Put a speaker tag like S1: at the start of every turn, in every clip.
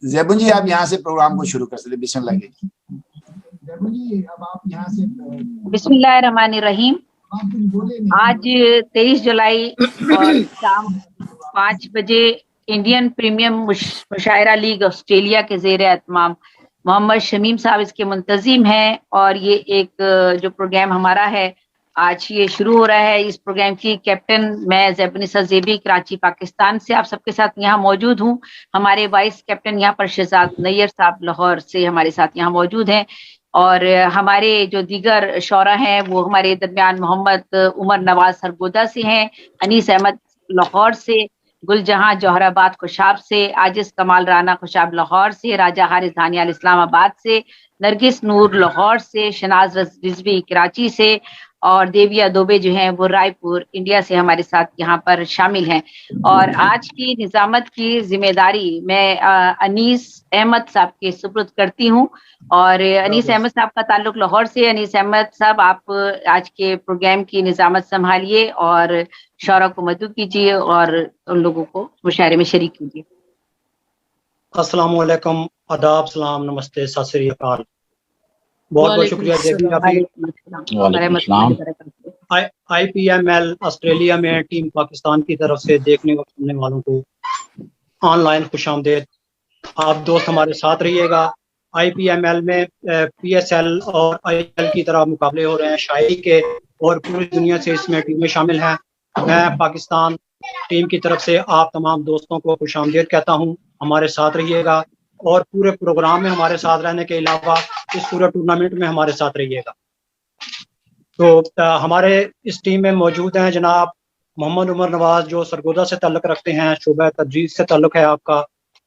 S1: ज़ैबुन जी आप यहाँ से प्रोग्राम को शुरू कर सकते, बिस्मिल्लाह जी। ज़ैबुन जी अब आप यहाँ से
S2: बिस्मिल्लाहिर्रहमानिर्रहीम। आज 23 जुलाई और शाम 5 बजे इंडियन प्रीमियम मुशायरा लीग ऑस्ट्रेलिया के ज़ेर एहतमाम मोहम्मद शमीम साहब इसके मुंतज़िम हैं, और ये एक जो प्रोग्राम हमारा है आज ये शुरू हो रहा है। इस प्रोग्राम की कैप्टन मैं ज़ैबुन्निसा ज़ेबी कराची पाकिस्तान से आप सबके साथ यहाँ मौजूद हूँ। हमारे वाइस कैप्टन यहाँ पर शहजाद नैयर साहब लाहौर से हमारे साथ यहाँ मौजूद हैं, और हमारे जो दीगर शौरा हैं वो हमारे दरमियान मोहम्मद उमर नवाज सरगोदा से हैं, अनीस अहमद लाहौर से, गुलजहां जौहराबाद खुशाब से, आजिज कमाल राना खुशाब लाहौर से, राजा हारिस दानियाल इस्लामाबाद से, नरगिस नूर लाहौर से, शनाज रिजवी कराची से, और देविया दोबे जो हैं वो रायपुर इंडिया से हमारे साथ यहाँ पर शामिल हैं। और आज की निजामत की जिम्मेदारी मैं अनीस अहमद साहब के सुपुर्द करती हूँ, और अनीस अहमद साहब का ताल्लुक लाहौर से। अनीस अहमद साहब आप आज के प्रोग्राम की निजामत संभालिए और शौरा को मददू कीजिए और उन लोगों को मुशायरे में शरीक कीजिए।
S3: अस्सलाम वालेकुम, आदाब, सलाम, नमस्ते, सत श्री अकाल। बहुत बहुत शुक्रिया IPML ऑस्ट्रेलिया में टीम पाकिस्तान की तरफ से देखने और सुनने वालों को ऑनलाइन खुशामदीद। आप दोस्त हमारे साथ रहिएगा। IPML में PSL और IL की तरह मुकाबले हो रहे हैं शायरी के, और पूरी दुनिया से इसमें टीमें शामिल हैं। मैं पाकिस्तान टीम की तरफ से आप तमाम दोस्तों को खुशामदीद कहता हूँ। हमारे साथ रहिएगा और पूरे प्रोग्राम में हमारे साथ रहने के अलावा इस पूरे टूर्नामेंट में हमारे साथ रहिएगा। तो हमारे इस टीम में मौजूद हैं जनाब मोहम्मद उमर नवाज, जो सरगोदा से ताल्लुक़ रखते हैं, शोबा तदरीस से ताल्लुक़ है आपका,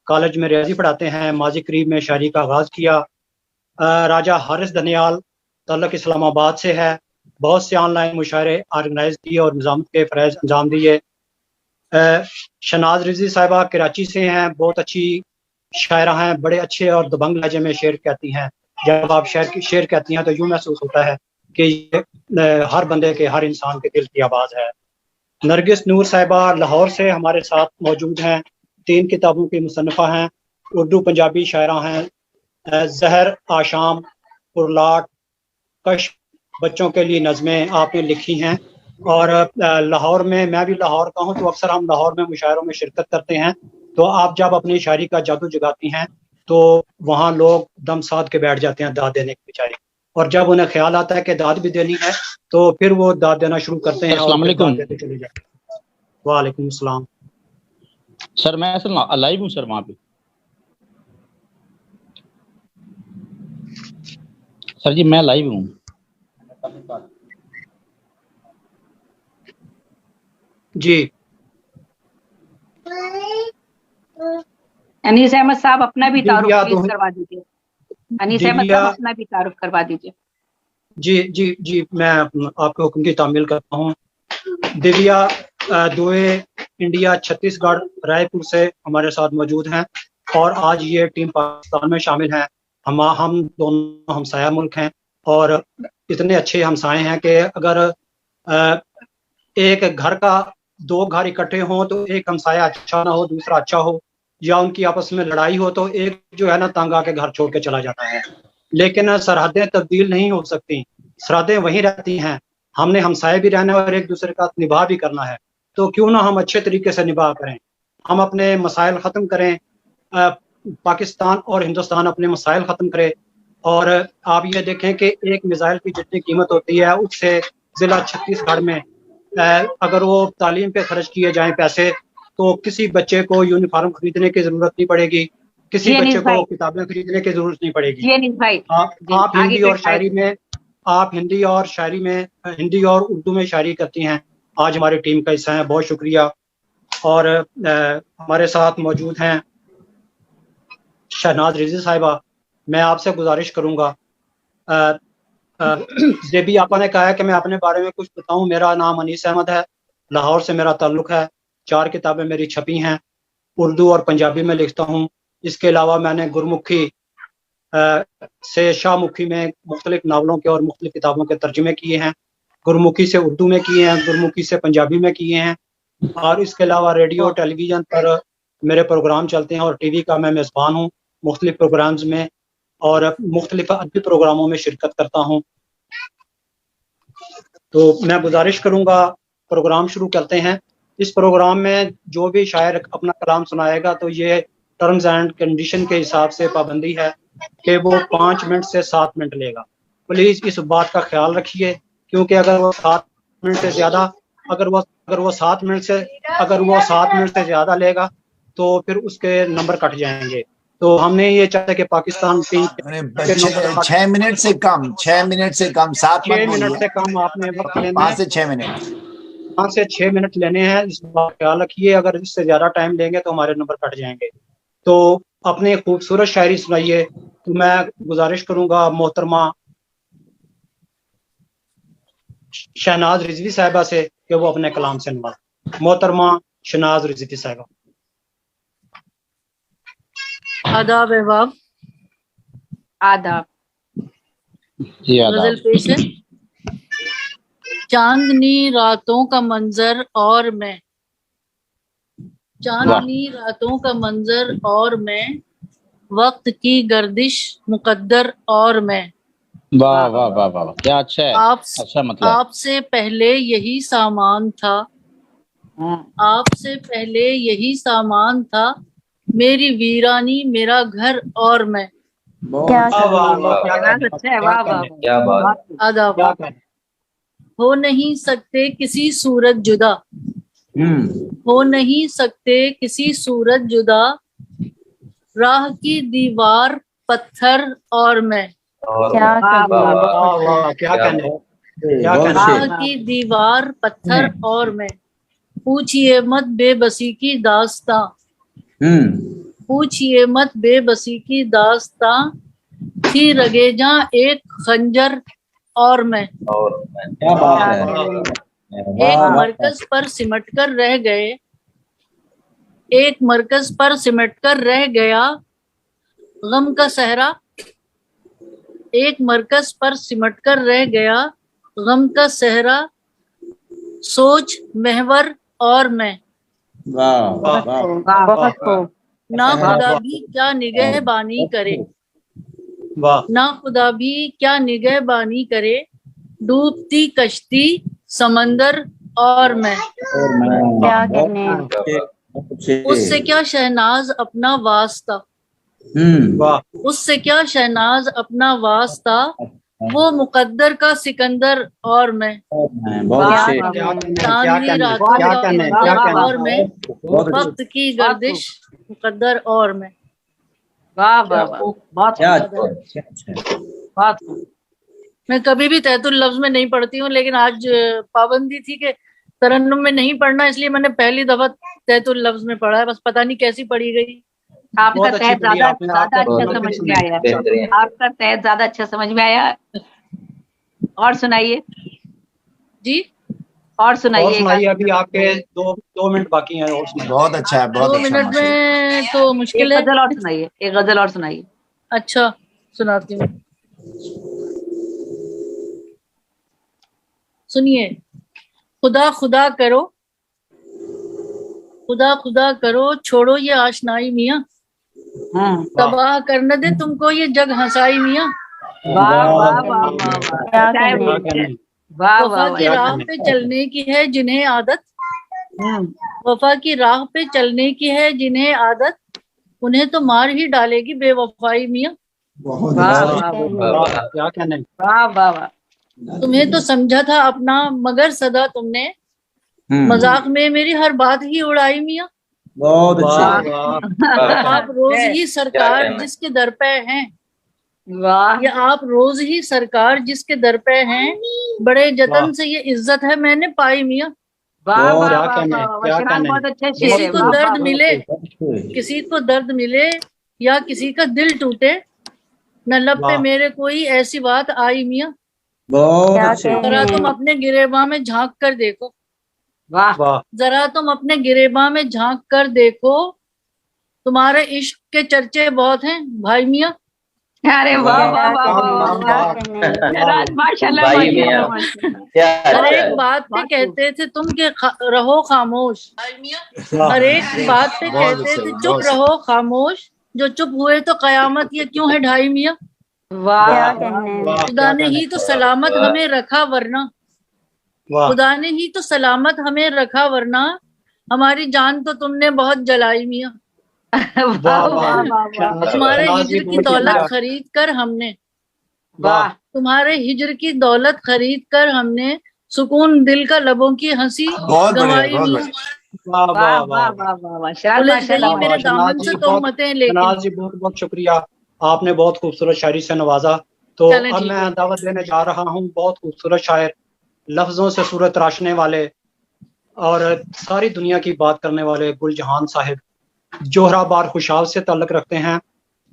S3: कॉलेज में रियाजी पढ़ाते हैं, माजी करीब में शायरी का आगाज़ किया। राजा हारिस दनियाल ताल्लुक़ इस्लामाबाद से है, बहुत से ऑनलाइन मुशायरे ऑर्गेनाइज किए और निज़ामत के फ़रज़ अंजाम दिए। शनाज रिजवी साहिबा कराची से हैं, बहुत अच्छी शायरा हैं, बड़े अच्छे और दबंग लहजे में शेर कहती हैं। जब आप शेर कहती हैं तो यूँ महसूस होता है कि ये हर बंदे के, हर इंसान के दिल की आवाज़ है। नरगिस नूर साहिबा लाहौर से हमारे साथ मौजूद हैं, 3 किताबों की मुसन्निफ़ा हैं, उर्दू पंजाबी शायरा हैं। जहर, आशाम, पुरलाट, कश, बच्चों के लिए नज़में आपने लिखी हैं। और लाहौर में, मैं भी लाहौर का हूँ, तो अक्सर हम लाहौर में मुशायरों में शिरकत करते हैं। तो आप जब अपनी शायरी का जादू जगाती हैं तो वहाँ लोग दम साध के बैठ जाते हैं दाद देने की बेचारी, और जब उन्हें ख्याल आता है कि दाद भी देनी है तो फिर वो दाद देना शुरू करते हैं और दाद देते चले जाते हैं। वालेकुम सलाम।
S4: सर मैं असल लाइव हूँ सर वहाँ पे। सर जी मैं लाइव हूँ।
S3: जी
S2: अनीस अहमद साहब अपना भी तारुफ प्लीज करवा दीजिए। अनीस अहमद साहब अपना भी तारुफ करवा दीजिए।
S3: जी जी जी, मैं आपके हुक्म की तामील करता हूँ। दिव्या दोए इंडिया छत्तीसगढ़ रायपुर से हमारे साथ मौजूद हैं, और आज ये टीम पाकिस्तान में शामिल हैं। हम दोनों हमसाया मुल्क हैं, और इतने अच्छे हमसाए हैं कि अगर एक घर का 2 घर इकट्ठे हों तो एक हमसाया अच्छा ना हो, दूसरा अच्छा हो, या उनकी आपस में लड़ाई हो तो एक जो है ना तंग आके घर छोड़ के चला जाता है। लेकिन सरहदें तब्दील नहीं हो सकती, सरहदें वहीं रहती हैं। हमने हमसाए भी रहना है और एक दूसरे का निभा भी करना है, तो क्यों ना हम अच्छे तरीके से निभा करें, हम अपने मसाइल ख़त्म करें, पाकिस्तान और हिंदुस्तान अपने मसाइल ख़त्म करे। और आप ये देखें कि एक मिसाइल की जितनी कीमत होती है उससे ज़िला छत्तीसगढ़ में अगर वो तालीम पे खर्च किए जाएं पैसे, तो किसी बच्चे को यूनिफॉर्म खरीदने की जरूरत नहीं पड़ेगी, किसी बच्चे को किताबें खरीदने की जरूरत नहीं पड़ेगी। आप हिंदी और शायरी में, आप हिंदी और उर्दू में शायरी करती हैं, आज हमारी टीम का हिस्सा है, बहुत शुक्रिया। और हमारे साथ मौजूद हैं शहनाज रिजवी साहिबा। मैं आपसे गुजारिश करूंगा, जेबी आपा ने कहा है कि मैं अपने बारे में कुछ बताऊं। मेरा नाम अनीस अहमद है, लाहौर से मेरा ताल्लुक है, 4 किताबें मेरी छपी हैं, उर्दू और पंजाबी में लिखता हूं। इसके अलावा मैंने गुरमुखी से शाहमुखी में मुख्तलिफ नावलों के और मुख्तलिफ किताबों के तर्जुमे किए हैं। गुरमुखी से उर्दू में किए हैं, गुरमुखी से पंजाबी में किए हैं, और इसके अलावा रेडियो टेलीविज़न पर मेरे प्रोग्राम चलते हैं और टीवी का मैं मेज़बान हूँ मुख्तलिफ प्रोग्राम्स में, और मुख्तलिफ अदबी प्रोग्रामों में शिरकत करता हूँ। तो मैं गुजारिश करूँगा, प्रोग्राम शुरू करते हैं। इस प्रोग्राम में जो भी शायर अपना कलाम सुनाएगा तो ये टर्म्स एंड कंडीशन के हिसाब से पाबंदी है कि वो 5 मिनट से 7 मिनट लेगा। प्लीज़ इस बात का ख्याल रखिए, क्योंकि अगर वो 7 मिनट से ज़्यादा अगर वो 7 मिनट से ज़्यादा लेगा तो फिर उसके नंबर कट जाएंगे। तो हमने ये चाहते कि पाकिस्तान टीम
S1: 6 मिनट से कम 7
S3: मिनट से कम आपने वक्त लेना
S1: 5
S3: है,
S1: से 6 मिनट
S3: 5 से 6 मिनट लेने हैं। इस बात का ख्याल रखिए, अगर इससे ज़्यादा टाइम लेंगे तो हमारे नंबर कट जाएंगे। तो अपनी खूबसूरत शायरी सुनाइए। तो मैं गुजारिश करूंगा मोहतरमा शहनाज रिजवी साहिबा से कि वो अपने कलाम से नवाजें। मोहतरमा शहनाज रिजवी साहिबा।
S5: आदाब अहबाब,
S2: आदाब।
S4: जी
S5: गजल
S4: आदाब।
S5: पेश है। चांदनी रातों का मंजर और मैं, चांदनी रातों का मंजर और मैं, वक्त की गर्दिश मुकद्दर और मैं।
S4: वाह वाह वाह वाह, क्या अच्छा है। अच्छा मतलब
S5: आपसे पहले यही सामान था, आपसे पहले यही सामान था, मेरी वीरानी मेरा घर और मैं।
S2: अच्छा है, वाह वाह,
S6: क्या बात।
S5: आदाब। हो नहीं सकते किसी सूरत जुदा, हो नहीं सकते किसी सूरत जुदा, राह की दीवार पत्थर और मैं।
S3: क्या कहने,
S5: राह की दीवार पत्थर और मैं। पूछिए मत बेबसी की दास्तां, पूछिए मत बेबसी की दास्तां, थी रगेजा एक खंजर और मैं।
S6: क्या बात है।
S5: एक मरकज पर सिमट कर रह गए, एक मरकज पर सिमट कर रह गया गम का सहरा, एक मरकज पर सिमट कर रह गया गम का सहरा, सोच महवर और मैं।
S2: बहुत खूब।
S5: ना खुदा भी क्या निगहबानी करे,
S3: वाह,
S5: ना खुदा भी क्या निगहबानी करे, डूबती कश्ती समंदर और मैं।
S2: क्या कहने,
S5: उससे क्या शहनाज अपना वास्ता,
S3: वाह,
S5: उससे क्या शहनाज अपना वास्ता, वो मुकद्दर का सिकंदर और मैं। चांदनी रातों
S3: क्या
S5: का
S3: कहने,
S5: मंजर और मैं, वक्त की गर्दिश मुकद्दर और मैं।
S2: वाह वाह वाह, बहुत बहुत खूब।
S5: मैं कभी भी तहतुल लफ्ज में नहीं पढ़ती हूँ, लेकिन आज पाबंदी थी कि तरन्नुम में नहीं पढ़ना, इसलिए मैंने पहली दफा तहतुल लफ्ज में पढ़ा है। बस पता नहीं कैसी पढ़ी गई।
S2: आपका
S3: बहुत अच्छी
S2: तहत
S3: पढ़ी
S2: ज्यादा
S3: आपने,
S2: ज्यादा
S3: आपका
S2: अच्छा
S3: बहुत
S2: समझ
S3: अच्छी
S2: में आया,
S6: बेहतरीन।
S2: आपका तहत ज्यादा अच्छा समझ में आया। और सुनाइए
S5: जी,
S2: और
S3: और
S2: सुनाइए।
S3: सुनाइए, अभी आपके 2 मिनट बाकी हैं। और सुनाइए।
S1: बहुत अच्छा है, बहुत
S5: 2
S1: अच्छा
S5: मिनट
S1: माशाल्लाह।
S5: में तो
S2: एक
S5: मुश्किल है।
S2: गजल और सुनाइए, एक गजल और सुनाइए।
S5: अच्छा, सुनाती हूँ, सुनिए। खुदा खुदा करो, खुदा खुदा करो, छोड़ो ये आशनाई मियाँ, तबाह कर न दे तुमको ये जग हंसाई मियाँ।
S2: वाह वाह वाह वाह वाह,
S5: क्या
S2: क्या है,
S5: कहने।
S2: वाह
S5: वफा
S2: वाह
S5: की
S2: वाह।
S5: राह पे चलने की है जिन्हें आदत, वफा की राह पे चलने की है जिन्हें आदत, उन्हें तो मार ही डालेगी बेवफाई मियाँ।
S1: बहुत
S2: वाह
S1: अच्छा।
S2: वाह वाह,
S3: क्या कहने,
S2: वाह वाह वाह।
S5: तुम्हें तो समझा था अपना मगर सदा तुमने, मजाक में मेरी हर बात ही उड़ाई मियाँ।
S1: बहुत
S3: वाह
S1: अच्छे।
S3: वाह,
S5: आप रोज ही
S6: क्या
S5: सरकार
S6: कहना।
S5: जिसके दर पे हैं,
S2: वाह
S5: या आप रोज ही सरकार जिसके दर पे हैं, बड़े जतन से ये इज्जत है मैंने पाई मियाँ।
S2: वाह वाह
S3: क्या
S2: वाह
S3: कहने,
S2: वाह,
S3: क्या
S2: शहनाज
S3: कहने।
S2: बहुत अच्छा शेर
S5: किसी
S2: है।
S5: को
S2: वाह,
S5: दर्द
S2: वाह,
S5: मिले, किसी को दर्द मिले या किसी का दिल टूटे, न लब पे
S3: वाह।
S5: मेरे कोई ऐसी बात आई मियाँ।
S1: बहुत अच्छे।
S5: जरा तुम अपने गिरेबा में झांक कर देखो,
S2: वाह
S3: वाह,
S5: जरा तुम अपने गिरेबा में झांक कर देखो, तुम्हारे इश्क के चर्चे बहुत हैं भाई मियाँ।
S2: अरे वाह वाह वाह वाह वाह राज माशाल्लाह
S6: भाई मियां,
S2: माशाल्लाह
S6: क्या
S5: हर
S6: अच्छा
S5: एक
S6: है।
S5: बात पे कहते थे तुम के रहो खामोश, हर एक बात पे
S1: बहुत
S5: कहते
S1: अच्छा,
S5: थे
S1: बहुत
S5: चुप
S1: अच्छा।
S5: रहो खामोश, जो चुप हुए तो कयामत ये क्यों है ढाई मियां।
S2: वाह
S3: वाह,
S5: खुदा ने ही तो सलामत
S6: वाह।
S5: हमें रखा वरना,
S3: वाह,
S5: खुदा ने ही तो सलामत हमें रखा वरना हमारी जान तो तुमने बहुत जलाई मियां।
S3: वाह, वाह,
S2: वाह
S5: तुम्हारे
S3: शहनाज जी,
S5: हिज्र की
S3: बहुत
S5: दौलत
S3: शुक्रिया।
S5: खरीद कर हमने,
S3: वाह,
S5: तुम्हारे हिज्र की दौलत खरीद कर हमने सुकून दिल का लबों की हंसी
S1: बहुत बढ़िया,
S5: गंवाई
S1: बहुत
S5: मियां।
S1: बढ़िया।
S3: वाह,
S2: वाह
S3: वाह,
S2: वाह
S3: वाह,
S2: वाह वाह शराज
S5: उलझ
S2: माशाल्लाह
S5: गई मेरे
S3: शहनाज
S5: दामन से
S3: जी,
S5: तोहमतें लेकिन।
S3: शहनाज जी बहुत बहुत शुक्रिया, आपने बहुत खूबसूरत शायरी से नवाजा। तो
S5: चलें,
S3: अब
S5: ठीक
S3: मैं
S5: है।
S3: दावत देने जा रहा हूँ बहुत खूबसूरत शायर, लफ्जों से सूरत तराशने वाले और सारी दुनिया की बात करने वाले गुल जहान साहिब, जोहराबाद खुशाब से ताल्लुक रखते हैं।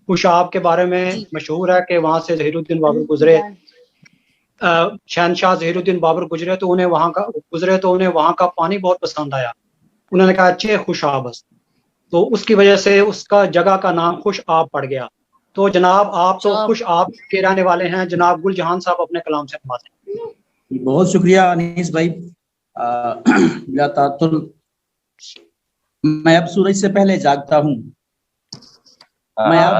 S3: खुशाब के बारे में मशहूर है कि वहाँ से ज़हीरुद्दीन बाबर गुजरे, शहनशाह ज़हीरुद्दीन बाबर गुजरे तो उन्हें वहाँ का पानी बहुत पसंद आया। उन्होंने कहा चे खुशाब हस्त, तो उसकी वजह से उसका जगह का नाम खुश आब पड़ गया। तो जनाब आप तो
S5: अच्छा।
S3: खुश आब के रहने वाले हैं, जनाब गुल जहान साहब अपने कलाम से नवाजें।
S4: बहुत शुक्रिया अनीस भाई। बिला तातुल मैं अब सूरज से पहले जागता हूँ, मैं अब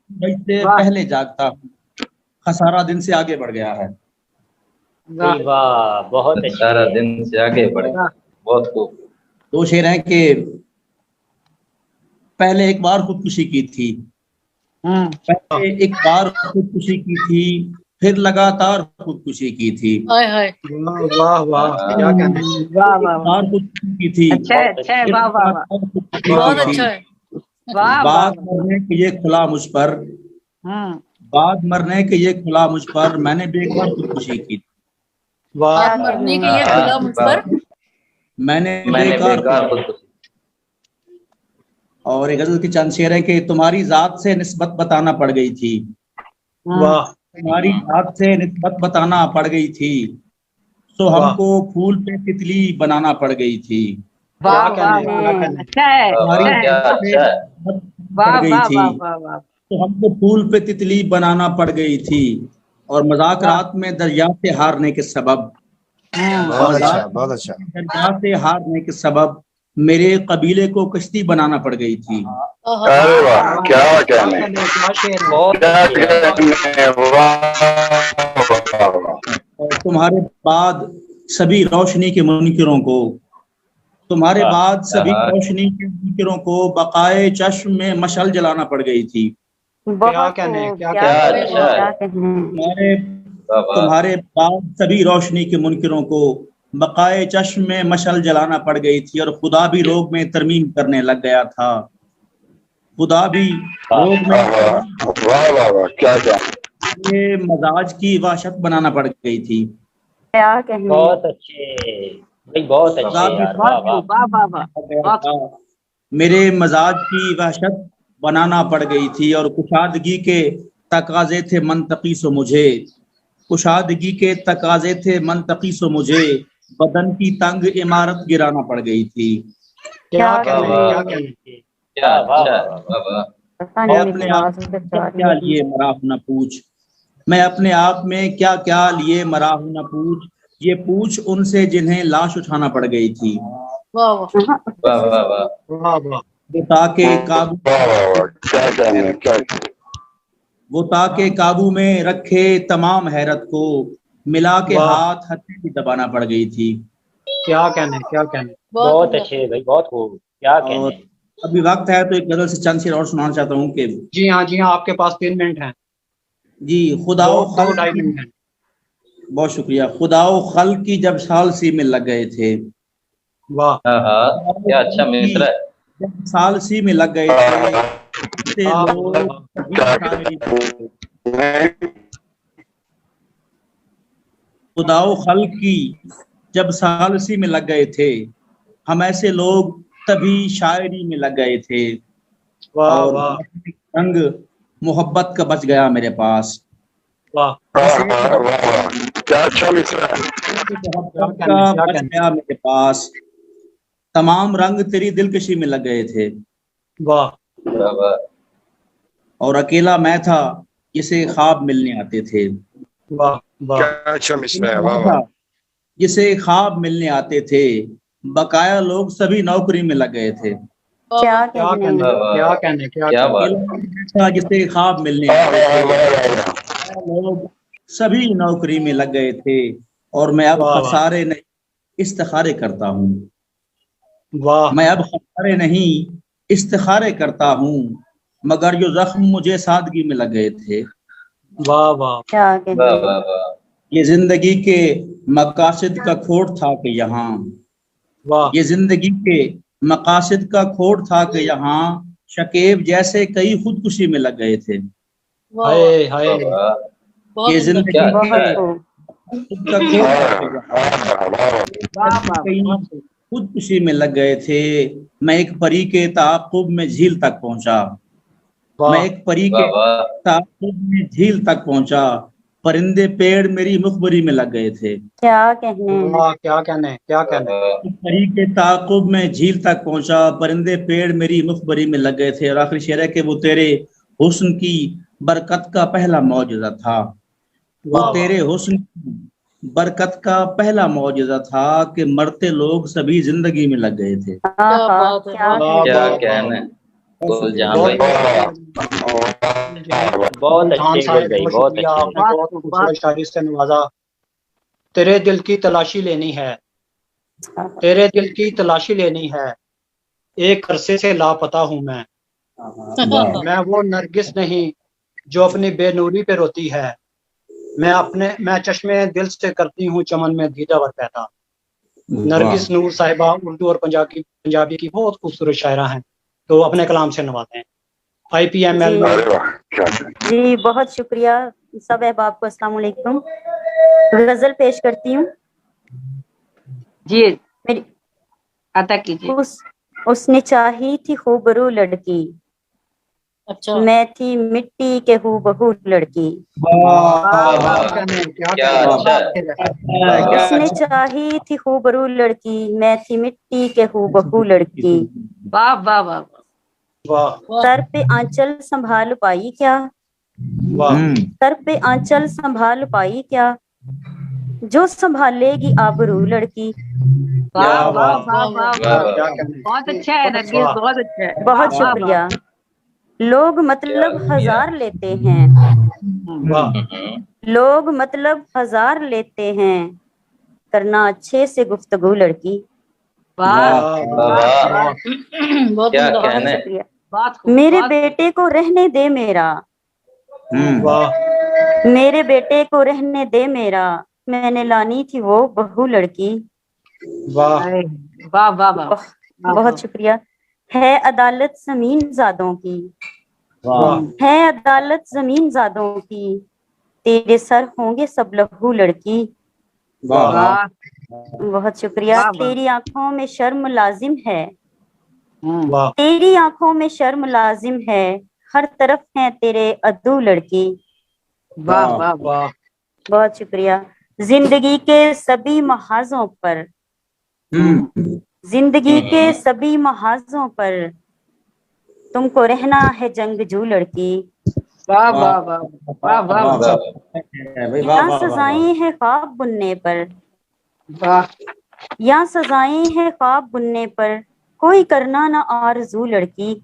S4: सूरज से
S2: वाह।
S4: पहले जागता हूँ, खसारा दिन से आगे बढ़ गया है।
S2: वाह
S6: वाह, बहुत सारा दिन से आगे बढ़ गया, बहुत खूब।
S4: दो शेर हैं कि पहले एक बार खुदकुशी की थी, पहले एक बार खुदकुशी की थी, फिर लगातार खुदकुशी की थी।
S5: हाय हाय,
S3: वाह वाह, क्या कहने।
S2: वाह वाह
S4: एक बार खुदकुशी की थी,
S2: अच्छा है अच्छा है
S4: फिर
S2: वाह वाह वाह
S4: लगातार खुदकुशी
S5: बहुत
S4: की थी।
S5: अच्छा है।
S2: वाह वाह
S4: बात मरने के ये खुला मुझ पर, बात मरने के ये खुला मुझ पर, मैंने बेकार खुदकुशी की थी।
S3: वाह,
S5: बात मरने के ये खुला मुझ पर,
S4: मैंने
S6: मैंने
S4: बेकार
S6: बेकार खुद
S4: और एक गजल की चंद शेर है कि तुम्हारी जात से निस्बत बताना पड़ गई थी,
S3: वाह,
S4: तुम्हारी जात से निस्बत बताना पड़ गई थी, तो
S3: वाह।
S4: हमको फूल पे तितली बनाना पड़ गई थी।
S2: वाह
S3: क्या
S2: वाह
S3: कहने, क्या कहने।
S2: अच्छा है
S4: तुम्हारी
S2: अच्छा है
S6: क्या
S4: जात से
S6: अच्छा है।
S4: निस्बत
S2: वाह
S4: पड़ गई
S2: वाह
S4: थी,
S2: वाह वाह वाह
S4: तो हमको फूल पे तितली बनाना पड़ गई थी। और मजाक रात में दरिया से हारने के सबब,
S1: बहुत अच्छा, बहुत अच्छा।
S4: दरिया से हारने के सबब मेरे कबीले को कश्ती बनाना पड़ गई थी।
S6: अरे वाह, क्या कहने,
S3: क्या शेर है।
S6: बहुत क्या कहने, वाह।
S4: और तुम्हारे बाद सभी रोशनी के मुनकिरों को, तुम्हारे बाद सभी रोशनी के मुनकिरों को बकाए चश्म में मशल जलाना पड़ गई थी।
S3: क्या कहने, क्या
S6: क्या
S3: कहने।
S6: अच्छा है।
S4: तुम्हारे बाद सभी रोशनी के मुनकिरों को बकाए चश्म में मशल जलाना पड़ गई थी। और खुदा भी रोग में तरमीम करने लग गया था, खुदा भी रोग में
S6: वाह वाह वाह, क्या कहने,
S4: ये मजाज की वहशत बनाना पड़ गई थी।
S6: बहुत अच्छे भाई, बहुत
S4: खुदा
S6: अच्छे
S4: भी
S6: यार, वाह वाह।
S2: वाह वाह वाह
S4: हो गया था, मेरे मजाज की वहशत बनाना पड़ गई थी। और कुशादगी के तकाजे थे मंतकी सो मुझे, कुशादगी के तकाजे थे मंतकी सो मुझे, बदन की तंग इमारत गिराना पड़ गई थी।
S3: क्या कहने, क्या कहने।
S6: क्या अच्छा है, वाह वाह।
S4: मैं अपने आप में क्या क्या लिए मरा हूं न पूछ, मैं अपने आप में क्या क्या लिए मरा हूं न पूछ, ये पूछ उनसे जिन्हें लाश उठाना पड़ गई थी।
S5: वाह वाह,
S6: वाह वाह वाह,
S3: वाह वाह,
S4: वो ताके काबू,
S6: क्या कहने, क्या
S4: वो ताके काबू में रखे तमाम हैरत को, मिला के
S3: वाह।
S4: हाथ हथेली दबाना पड़ गई थी।
S3: क्या कहने, क्या कहने।
S6: बहुत अच्छे भाई, बहुत खूब, क्या
S4: और
S6: कहने।
S4: अभी वक्त है तो एक गजल से चंद शेर और सुनाना चाहता हूँ कि
S3: जी हाँ, जी हाँ, आपके पास 3 मिनट हैं।
S4: जी खुदाओ
S3: दो ढाई मिनट हैं।
S4: बहुत शुक्रिया। खुदाओ खल की जब साल सी में लग गए थे,
S3: वाह,
S6: हाँ, क्या अच्छा मिसरा है।
S4: जब साल सी में लग गए थे, से
S3: वाह,
S4: लोग कभी शायरी, खुदाओ खल की जब साल सी में लग गए थे, हम ऐसे लोग तभी शायरी में लग गए थे।
S3: वाह,
S4: और
S3: वाह,
S4: रंग मोहब्बत का बच गया मेरे पास,
S3: वाह।
S6: क्या अच्छा मिसरा है।
S4: मोहब्बत का बच गया मेरे पास, तमाम रंग तेरी दिलकशी में लग गए थे।
S3: वाह,
S6: वाह वाह,
S4: और अकेला मैं था जिसे ख्वाब मिलने आते थे।
S3: वाह वाह
S7: क्या अच्छा मिसरा है, वाह वाह।
S4: जिसे ख्वाब मिलने आते थे, बकाया लोग सभी नौकरी में लग गए थे।
S8: क्या
S3: क्या
S8: कहने
S3: कहने
S6: वाह, वाह,
S3: क्या कहने क्या
S6: क्या
S3: कहने।
S6: बात।
S4: जिसे ख्वाब मिलने आते थे, लोग सभी नौकरी में लग गए थे, और मैं अब
S3: वाह, वाह।
S4: खसारे नहीं इस्तिखारे करता हूँ।
S3: वाह
S4: मैं अब खसारे नहीं इस्तिखारे करता हूँ, मगर जो जख्म मुझे सादगी में लग गए थे।
S3: वाह वाह
S8: क्या
S6: वाह
S8: कहने
S6: वाह वाह।
S4: ये जिंदगी के मकासद का खोट था कि यहाँ,
S3: वाह
S4: ये जिंदगी के मकासद का खोट था कि यहाँ शकीब जैसे कई खुदकुशी में लग गए थे।
S3: हाय हाय।
S6: वाह,
S5: बहुत
S4: ये
S5: सुंदर।
S4: जिंदगी
S6: क्या
S8: बहुत
S6: अच्छा है।
S8: खूब।
S4: खुद का खोट था कि यहाँ कई खुदकुशी में लग गए थे। मैं एक परी के ताक़ुब में झील तक पहुंचा। मैं
S3: वाह
S4: एक परी
S6: वाह
S4: के
S6: वाह।
S4: ताक़ुब में झील तक पहुंचा, परिंदे पेड़ मेरी मुखबरी में लग गए थे।
S8: क्या कहने
S3: वाह क्या कहने क्या कहने।
S6: वाह,
S4: परी के ताक़ुब में झील तक पहुंचा, परिंदे पेड़ मेरी मुखबरी में लग गए थे। और आखिरी शेर है कि वो तेरे हुस्न की बरकत का पहला मौजज़ा था। वो
S3: वाह
S4: तेरे हुस्न की बरकत का पहला मौजज़ा था कि मरते लोग सभी जिंदगी में लग गए थे।
S8: आहा,
S5: बात है,
S8: क्या
S3: वाह,
S6: क्या
S8: कहने।
S6: कहने। गुलजान
S3: बहुत
S6: भाई,
S3: बहुत
S6: बहुत अच्छी
S3: साहब,
S6: गुल गई,
S3: बहुत
S6: बहुत
S3: शुक्रिया,
S6: अच्छी।
S3: आपने बहुत खूबसूरत शायरी से नवाजा। तेरे दिल की तलाशी लेनी है, तेरे दिल की तलाशी लेनी है, एक अरसे से लापता हूँ मैं। मैं वो नरगिस नहीं जो अपनी बेनूरी पे रोती है, मैं चश्मे दिल से करती हूँ चमन में दीदा वर पैदा। नरगिस नूर साहिबा उर्दू और पंजाबी की बहुत खूबसूरत शायरा हैं, तो अपने कलाम से नवाजें। IPML
S8: जी।
S7: अरे वाह, क्या अच्छा।
S8: जी बहुत शुक्रिया सब अहबाब को। अस्सलाम वालेकुम। गजल पेश करती हूँ।
S2: जी
S8: मेरी
S2: अता कीजिए।
S8: उसने चाही थी खूबरू लड़की,
S5: अच्छा।
S8: मैं थी मिट्टी के हूबहू लड़की।
S6: क्या अच्छा है।
S8: उसने चाही थी खूबरू लड़की, मैं थी मिट्टी के हूबहू लड़की।
S2: वाह वाह वाह।
S3: वाह
S8: सर पे आंचल संभाल पाई क्या,
S3: वाह
S8: सर पे आंचल संभाल पाई क्या, जो संभालेगी आबरू लड़की।
S2: वाह
S3: वाह,
S2: वाह वाह वाह
S6: वाह,
S2: वाह।
S6: वाह।
S2: बहुत अच्छा है नरगिस,
S3: वाह।
S2: बहुत अच्छा है।
S8: बहुत
S2: वाह, वाह,
S8: शुक्रिया। लोग मतलब
S6: क्या
S8: हजार लेते हैं,
S3: वाह
S8: लोग मतलब हजार लेते हैं, करना अच्छे से गुफ्तगू लड़की।
S2: वाह
S6: वाह, वाह।
S5: बहुत
S6: क्या
S5: उम्दा।
S8: बहुत
S6: कहने।
S8: शुक्रिया।
S2: बहुत खूब,
S8: मेरे
S2: बहुत
S8: बेटे को रहने दे मेरा,
S3: वाह
S8: मेरे बेटे को रहने दे मेरा, मैंने लानी थी वो बहू लड़की।
S3: वाह
S2: अरे, वाह वाह वाह। वाह,
S8: बहुत शुक्रिया। है अदालत जमीन जादों की,
S3: वाह
S8: है अदालत जमीन जादों की, तेरे सर होंगे सब लहू लड़की।
S2: वाह
S3: वाह
S8: बहुत शुक्रिया।
S2: वाह, वाह।
S8: तेरी आंखों में शर्म लाजिम है,
S3: वाह
S8: तेरी आंखों में शर्म लाजिम है, हर तरफ है तेरे अद्दू लड़की।
S2: वाह वाह वाह।
S3: वाह
S8: बहुत शुक्रिया। जिंदगी के सभी महाजों पर, जिंदगी के सभी महाजों पर, तुमको रहना है जंगजू लड़की।
S2: वाह वाह वाह वाह वाह वाह।
S8: यहाँ सजाएं हैं ख्वाब बुनने पर,
S2: वाह
S8: यहाँ सजाएं हैं ख्वाब बुनने पर, कोई करना ना आरज़ू लड़की।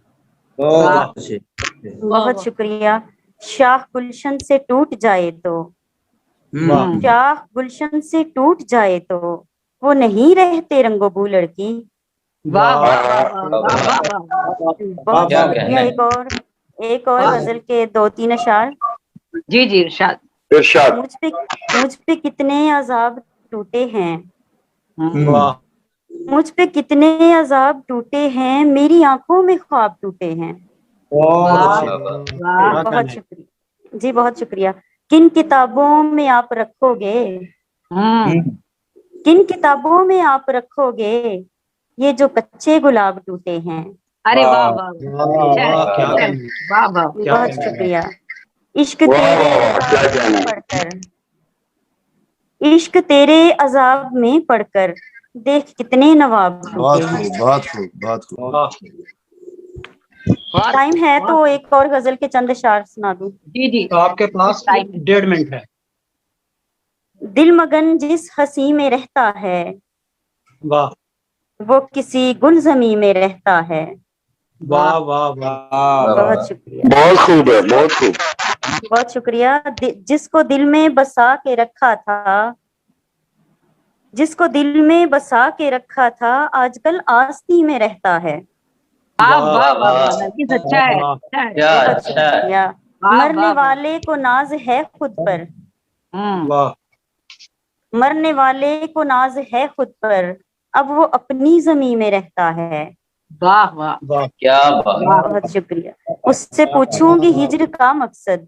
S8: बहुत शुक्रिया। शाख गुलशन से टूट जाए तो, शाख गुलशन से टूट जाए तो, वो नहीं रहते रंगोबू लड़की।
S2: वाह वाह वाह वाह वाह वाह।
S8: बहुत
S6: क्या
S8: शुक्रिया।
S6: कहने।
S8: एक और गजल के 2-3 अशार।
S2: जी जी इरशाद।
S7: इरशाद।
S8: मुझ पे कितने अजाब टूटे हैं,
S3: वाह
S8: मुझ पे कितने अजाब टूटे हैं, मेरी आंखों में ख्वाब टूटे हैं।
S2: वाह वाह।
S8: बहुत शुक्रिया जी, बहुत शुक्रिया। किन किताबों में आप रखोगे, किन किताबों में आप रखोगे, ये जो कच्चे गुलाब टूटे हैं।
S2: अरे वाह वाह। अच्छा है,
S3: वाह, क्या
S2: अच्छा है।
S3: कहने।
S2: वाह वाह।
S8: बहुत शुक्रिया। इश्क तेरे अजाब में पढ़कर, इश्क तेरे अजाब में पढ़कर, देख कितने नवाब
S1: बहुत
S8: टूटे हैं।
S1: खूब, बहुत खूब, बहुत खूब।
S3: वाह
S8: टाइम है तो एक और गजल के चंद अशार सुना दूं।
S2: जी जी
S3: तो आपके पास 1.5 मिनट है।
S8: दिल मगन जिस हंसी में रहता है
S3: वाह
S8: वो किसी गुलजमी में रहता है।
S3: वाह वाह वाह।
S8: बहुत शुक्रिया,
S7: बहुत खूब है, बहुत खूब।
S8: बहुत शुक्रिया। जिसको दिल में बसा के रखा था, जिसको दिल में बसा के रखा था, आजकल आस्ती में रहता है।
S2: वाह
S3: वाह,
S2: वाह वाह
S6: वाह,
S2: नरगिस, अच्छा है,
S3: वाह।
S2: अच्छा है।
S6: क्या
S8: बहुत
S6: अच्छा है।
S8: शुक्रिया।
S2: वाह,
S8: मरने
S2: वाह, वाह।
S8: वाले को नाज है खुद पर,
S3: वाह
S8: मरने वाले को नाज है खुद पर, अब वो अपनी जमी में रहता है।
S2: वाह वाह
S3: वाह।
S6: क्या बात।
S2: वाह।
S8: बहुत शुक्रिया। उससे पूछूंगी हिज्र का मकसद,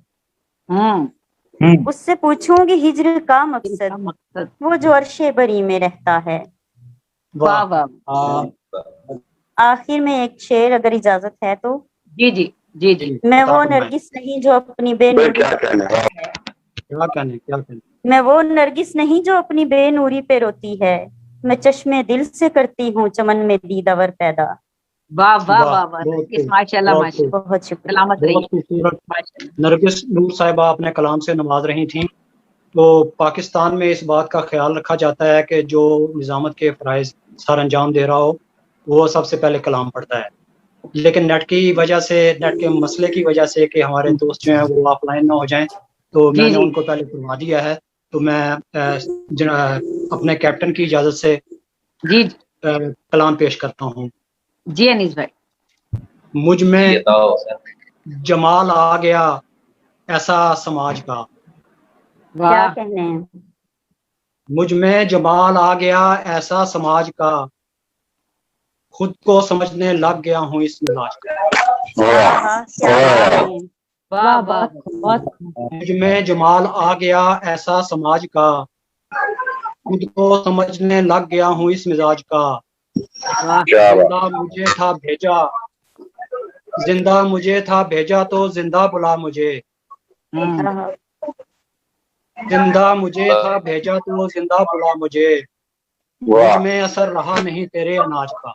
S8: उससे पूछूंगी हिज्र का मकसद,
S2: इनका मकसद।
S8: वो जो अर्शे बरी में रहता है।
S2: वाह वाह।
S3: वाह।
S8: आखिर में एक शेर अगर इजाजत है तो।
S2: जी जी जी जी।
S8: मैं वो
S3: फरमाएं।
S8: नरगिस नहीं जो अपनी
S7: मैं
S8: बेनूरी,
S7: क्या कहना है?
S3: क्या कहने
S8: मैं वो नरगिस नहीं जो अपनी बेनूरी पे रोती है, मैं चश्मे दिल से करती हूँ चमन में दीदावर पैदा।
S2: वाह वाह
S3: वाह,
S2: वाह वाह
S3: बहुत
S2: नरगिस,
S3: खूब,
S2: माशाल्लाह
S3: बहुत
S2: माशाल्लाह,
S3: खूब।
S8: बहुत शुक्रिया।
S2: सलामत
S3: बहुत
S2: रहिए
S3: खूबसूरत
S2: माशाल्लाह।
S3: नरगिस नूर साहिबा अपने कलाम से नवाज रही थी। तो पाकिस्तान में इस बात का ख्याल रखा जाता है कि जो निज़ामत के फ़राइज़ सर अंजाम दे रहा हो वो सबसे पहले कलाम पढ़ता है, लेकिन नेट की वजह से, नेट के मसले की वजह से कि हमारे दोस्त जो हैं वो ऑफलाइन ना हो जाएं, तो
S2: जी
S3: मैंने
S2: जी
S3: उनको पहले करवा दिया है। तो मैं अपने कैप्टन की इजाज़त से
S2: जी
S3: कलाम पेश करता हूँ।
S2: जी अनीस भाई।
S3: मुझ में
S6: ये तो सर।
S3: जमाल आ गया ऐसा समाज का,
S8: क्या
S2: वाह
S8: कहने हैं?
S3: मुझ में जमाल आ गया ऐसा समाज का, खुद को समझने लग गया हूँ इस मिजाज का।
S7: वाह,
S8: आहा, क्या
S7: वाह।
S8: बात है।
S2: वाह वाह बहुत
S3: मुझ में जमाल आ गया ऐसा समाज का, खुद को समझने लग गया हूँ इस मिजाज का।
S2: वाह।
S7: क्या बात।
S3: जिंदा मुझे था भेजा, जिंदा मुझे था भेजा तो जिंदा बुला मुझे,
S8: आहा,
S3: जिंदा मुझे था भेजा तो जिंदा बुला मुझे, मुझ
S7: वाह,
S3: में असर रहा नहीं तेरे अनाज का।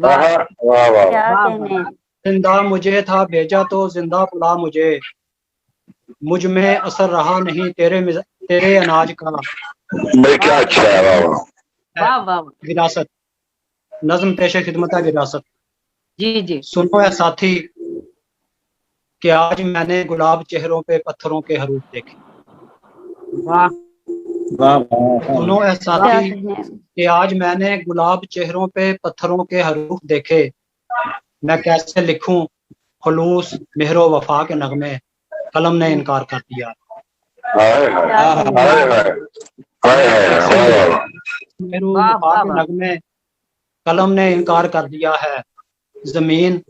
S2: वाह
S7: वाह, वाह, वाह।
S8: क्या
S2: वाह
S8: कहने हैं?
S3: जिंदा मुझे था भेजा तो जिंदा बुला मुझे, मुझ में असर रहा नहीं तेरे अनाज का।
S7: मैं क्या अच्छा है, वाह, वाह।
S2: वाह वाह।
S3: विरासत, नज्म पेश खिदमत है विरासत।
S2: जी जी
S3: सुनो है साथी कि आज मैंने गुलाब चेहरों पे पत्थरों के हरूफ देखे।
S2: वाह
S3: सुनो है
S8: क्या
S3: साथी
S8: कहने हैं?
S3: कि आज मैंने गुलाब चेहरों पे पत्थरों के हरूफ देखे, मैं कैसे लिखूं खुलूस मेहरो वफा के नगमे, कलम ने इनकार कर दिया।
S7: हाय, हाय,
S8: क्या कहने
S7: हाय,
S8: हैं?
S7: हाय, हाय, हाय,
S3: कैसे
S7: वाह,
S3: लिखूं
S7: वाह।
S3: मेहरो
S2: वाह
S3: वफा
S2: वाह
S3: के
S2: वाह।
S3: नगमे, कलम ने इनकार कर दिया है। जमीन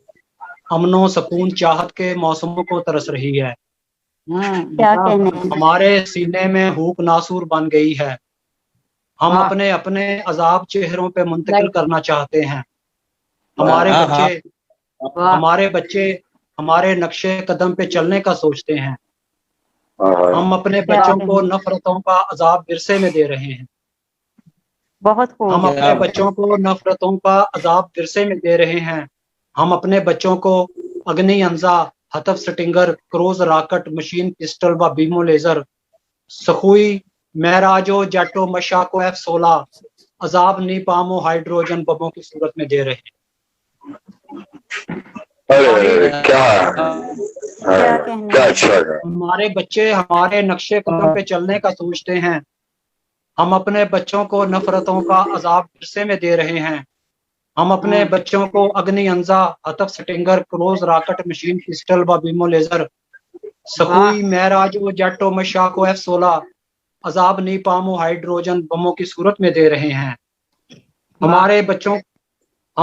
S3: अमनो सुकून चाहत के मौसमों को तरस रही है,
S8: क्या
S2: वाह,
S8: कहने हैं?
S3: हमारे सीने में हूक नासूर बन गई है। हम
S2: वाह।
S3: अपने अपने अजाब चेहरों पे मुंतकिल
S2: Right.
S3: करना चाहते हैं। हमारे बच्चे
S2: वाह
S3: हमारे बच्चे हमारे नक्शे कदम पे चलने का सोचते हैं। हम अपने
S8: क्या
S3: बच्चों
S8: कहने
S3: को
S8: हैं?
S3: नफरतों का अजाब विरसे में दे रहे हैं।
S8: बहुत
S3: हम
S8: खूब।
S3: अपने बच्चों को नफरतों का अजाब विरसे में दे रहे हैं। हम अपने बच्चों को Agni Anza, Hatf Stinger, cruise rocket, machine pistol व बीमो लेजर, सखुई महराजो जेटो मशाको F-16, अजाब नीपामो हाइड्रोजन बमों की सूरत में दे रहे हैं।
S7: अरे, अरे, क्या
S8: क्या कहने
S7: क्या
S8: हैं?
S7: अच्छा है।
S3: हमारे बच्चे हमारे नक्शे कदम पे चलने का सोचते हैं। हम अपने बच्चों को नफरतों का अजाब विरसे में दे रहे हैं। हम अपने बच्चों को Agni Anza, Hatf Stinger, cruise rocket, machine pistol व बीमो लेजर, सखुई महराजो जेटो मशाको F-16, अजाब नीपामो हाइड्रोजन बमों की सूरत में दे रहे हैं। हम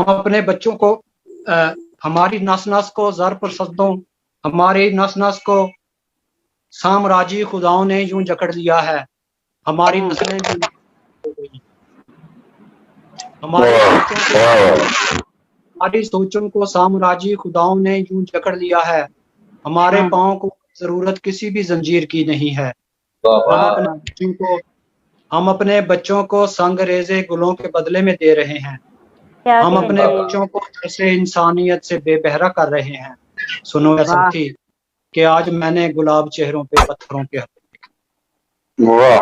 S3: अपने बच्चों को हमारी नस नस को जर पर सद्दों, हमारी नस नस को साम्राज्य खुदाओं ने यूं जकड़ लिया है। हमारी नस्लें भी हो गई। हमारी सोचों को साम्राज्य खुदाओं ने यूं जकड़ लिया है। हमारे पाँव को जरूरत किसी भी जंजीर की नहीं है। हम अपने बच्चों को संग रेजे गुलों के बदले में दे रहे हैं।
S8: کیا
S3: ہم اپنے
S8: کہتے ہیں؟
S3: بچوں کو ایسے انسانیت سے بے بہرا کر رہے ہیں. سنو یا ساتھی کہ آج میں نے گلاب چہروں پہ پتھروں کے
S7: واہ